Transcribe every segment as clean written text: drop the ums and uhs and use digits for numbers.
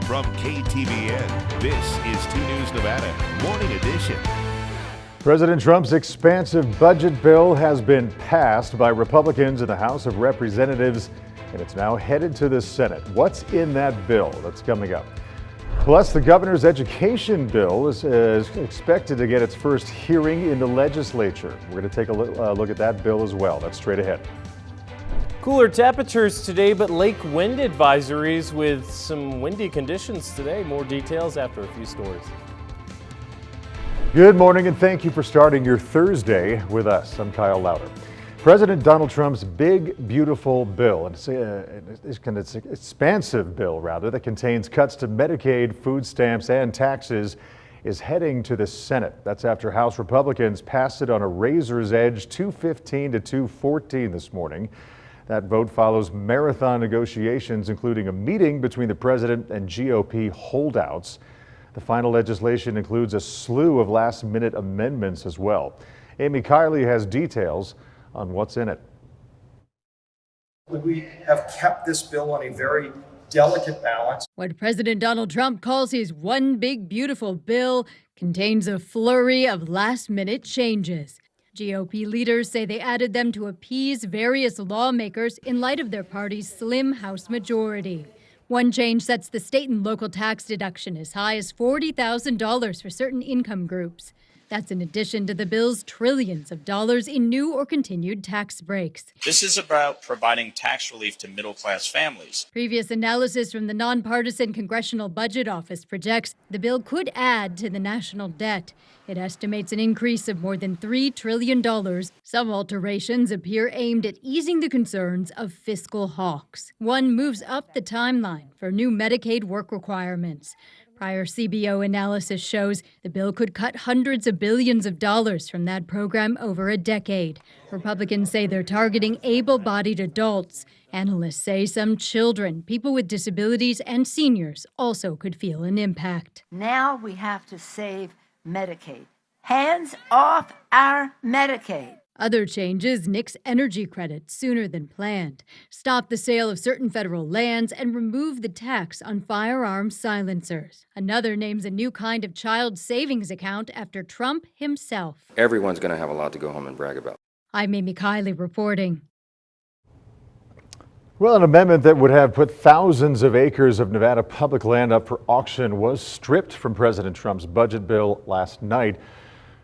From KTVN, this is 2 News Nevada, Morning Edition. President Trump's expansive budget bill has been passed by Republicans in the House of Representatives, and it's now headed to the Senate. What's in that bill? That's coming up. Plus, the governor's education bill is expected to get its first hearing in the legislature. We're going to take a look at that bill as well. That's straight ahead. Cooler temperatures today, but lake wind advisories with some windy conditions today. More details after a few stories. Good morning, and thank you for starting your Thursday with us. I'm Kyle Lauder. President Donald Trump's big, beautiful bill, it's an expansive bill, rather, that contains cuts to Medicaid, food stamps, and taxes, is heading to the Senate. That's after House Republicans passed it on a razor's edge, 215 to 214 this morning. That vote follows marathon negotiations, including a meeting between the president and GOP holdouts. The final legislation includes a slew of last-minute amendments as well. Amy Kiley has details on what's in it. We have kept this bill on a very delicate balance. What President Donald Trump calls his one big beautiful bill contains a flurry of last-minute changes. GOP leaders say they added them to appease various lawmakers in light of their party's slim House majority. One change sets the state and local tax deduction as high as $40,000 for certain income groups. That's in addition to the bill's trillions of dollars in new or continued tax breaks. This is about providing tax relief to middle-class families. Previous analysis from the nonpartisan Congressional Budget Office projects the bill could add to the national debt. It estimates an increase of more than $3 trillion. Some alterations appear aimed at easing the concerns of fiscal hawks. One moves up the timeline for new Medicaid work requirements. Prior CBO analysis shows the bill could cut hundreds of billions of dollars from that program over a decade. Republicans say they're targeting able-bodied adults. Analysts say some children, people with disabilities, and seniors also could feel an impact. Now we have to save Medicaid. Hands off our Medicaid. Other changes nix energy credits sooner than planned, stop the sale of certain federal lands, and remove the tax on firearms silencers. Another names a new kind of child savings account after Trump himself. Everyone's going to have a lot to go home and brag about. I'm Amy Kiley reporting. Well, an amendment that would have put thousands of acres of Nevada public land up for auction was stripped from President Trump's budget bill last night.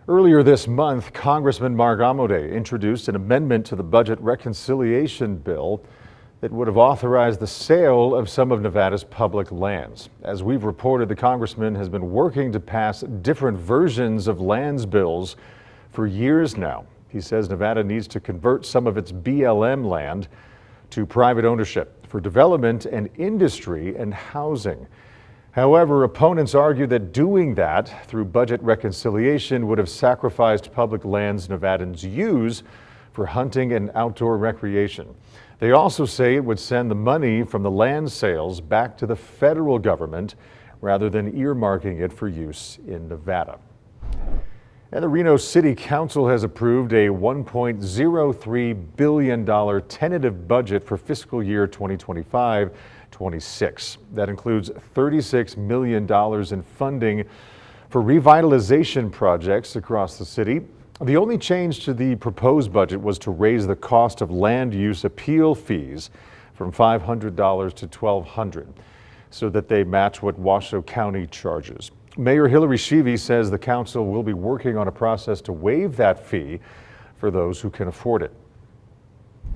Earlier this month, Congressman Mark Amodei introduced an amendment to the budget reconciliation bill that would have authorized the sale of some of Nevada's public lands. As we've reported, the congressman has been working to pass different versions of lands bills for years now. He says Nevada needs to convert some of its BLM land to private ownership for development and industry and housing. However, opponents argue that doing that through budget reconciliation would have sacrificed public lands Nevadans use for hunting and outdoor recreation. They also say it would send the money from the land sales back to the federal government rather than earmarking it for use in Nevada. And the Reno City Council has approved a $1.03 billion tentative budget for fiscal year 2025-26. That includes $36 million in funding for revitalization projects across the city. The only change to the proposed budget was to raise the cost of land use appeal fees from $500 to $1,200 so that they match what Washoe County charges. Mayor Hillary Sheevey says the council will be working on a process to waive that fee for those who can afford it.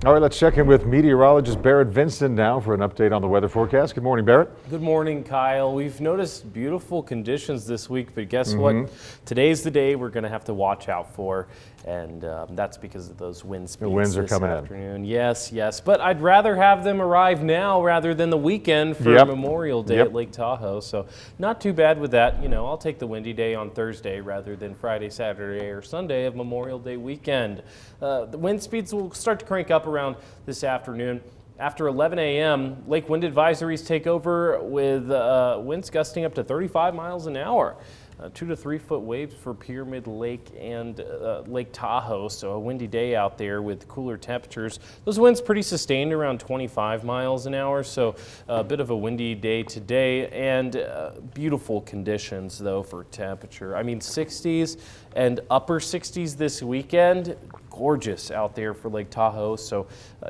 All right, let's check in with meteorologist Barrett Vincent now for an update on the weather forecast. Good morning, Barrett. Good morning, Kyle. We've noticed beautiful conditions this week, but guess what? Today's the day we're going to have to watch out for, and that's because of those wind speeds. The winds are coming in. Yes, yes, but I'd rather have them arrive now rather than the weekend for Memorial Day at Lake Tahoe, so not too bad with that. You know, I'll take the windy day on Thursday rather than Friday, Saturday, or Sunday of Memorial Day weekend. The wind speeds will start to crank up around this afternoon. After 11 a.m., lake wind advisories take over with winds gusting up to 35 miles an hour. 2 to 3 foot waves for Pyramid Lake and Lake Tahoe. So a windy day out there with cooler temperatures. Those winds pretty sustained around 25 miles an hour. So a bit of a windy day today, and beautiful conditions though for temperature. I mean 60s and upper 60s this weekend. Gorgeous out there for Lake Tahoe. So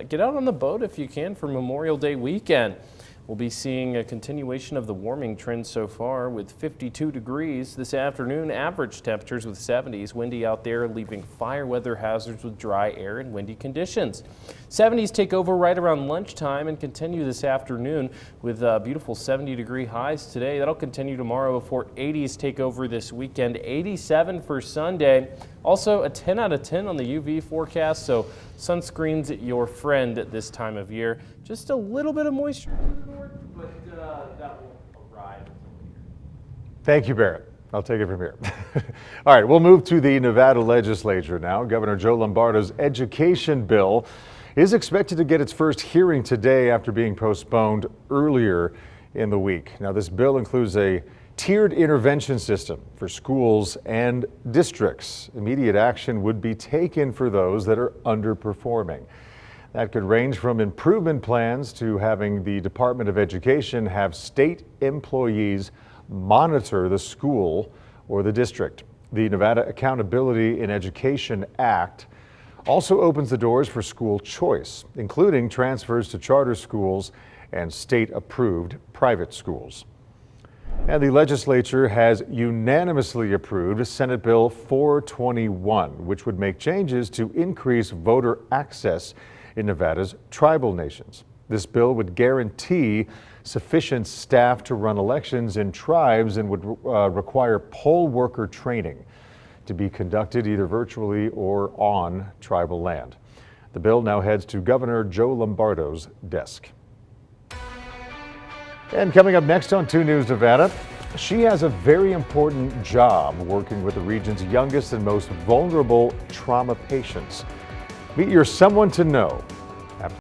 get out on the boat if you can for Memorial Day weekend. We'll be seeing a continuation of the warming trend so far with 52 degrees this afternoon, average temperatures with 70s, windy out there, leaving fire weather hazards with dry air and windy conditions. 70s take over right around lunchtime and continue this afternoon with beautiful 70-degree highs today. That'll continue tomorrow before 80s take over this weekend, 87 for Sunday. Also a 10 out of 10 on the UV forecast, so sunscreen's your friend at this time of year. Just a little bit of moisture to the north, but that will arrive until later. Thank you, Barrett. I'll take it from here. All right, we'll move to the Nevada legislature now. Governor Joe Lombardo's education bill is expected to get its first hearing today after being postponed earlier in the week. Now, this bill includes a tiered intervention system for schools and districts. Immediate action would be taken for those that are underperforming. That could range from improvement plans to having the Department of Education have state employees monitor the school or the district. The Nevada Accountability in Education Act also opens the doors for school choice, including transfers to charter schools and state-approved private schools. And the legislature has unanimously approved Senate Bill 421, which would make changes to increase voter access in Nevada's tribal nations. This bill would guarantee sufficient staff to run elections in tribes and would require poll worker training to be conducted either virtually or on tribal land. The bill now heads to Governor Joe Lombardo's desk. And coming up next on 2 News Nevada, she has a very important job working with the region's youngest and most vulnerable trauma patients. Meet your someone to know